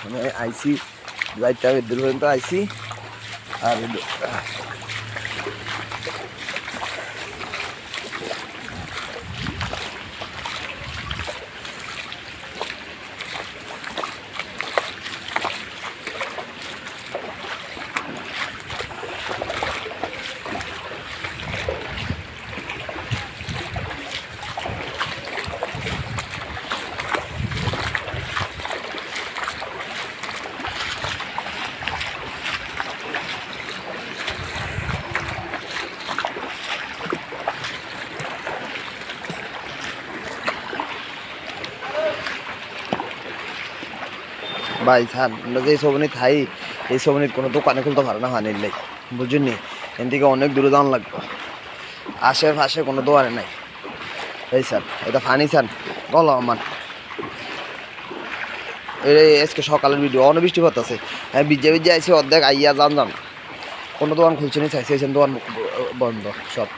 আমি আইসি যাইতে হবে দূর পর্যন্ত আইসি আর ভাই স্যার আমরা যে সবনি থাই এই সবনির কোনো দোকানে খুলতে পারে না হানির লাই বুঝুননি এন থেকে অনেক দূরে যাওয়ান লাগবে আশেপাশে কোনো দোকানে নাই এই স্যার এটা ফানি স্যার গল আমার এই আজকে সকালের ভিডিও অনেক বৃষ্টিপাত আছে হ্যাঁ ভিজে ভিজে আইসি অর্ধেক আইয়া যান কোনো দোকান খুলছে নি চাইছে দোকান বন্ধ সব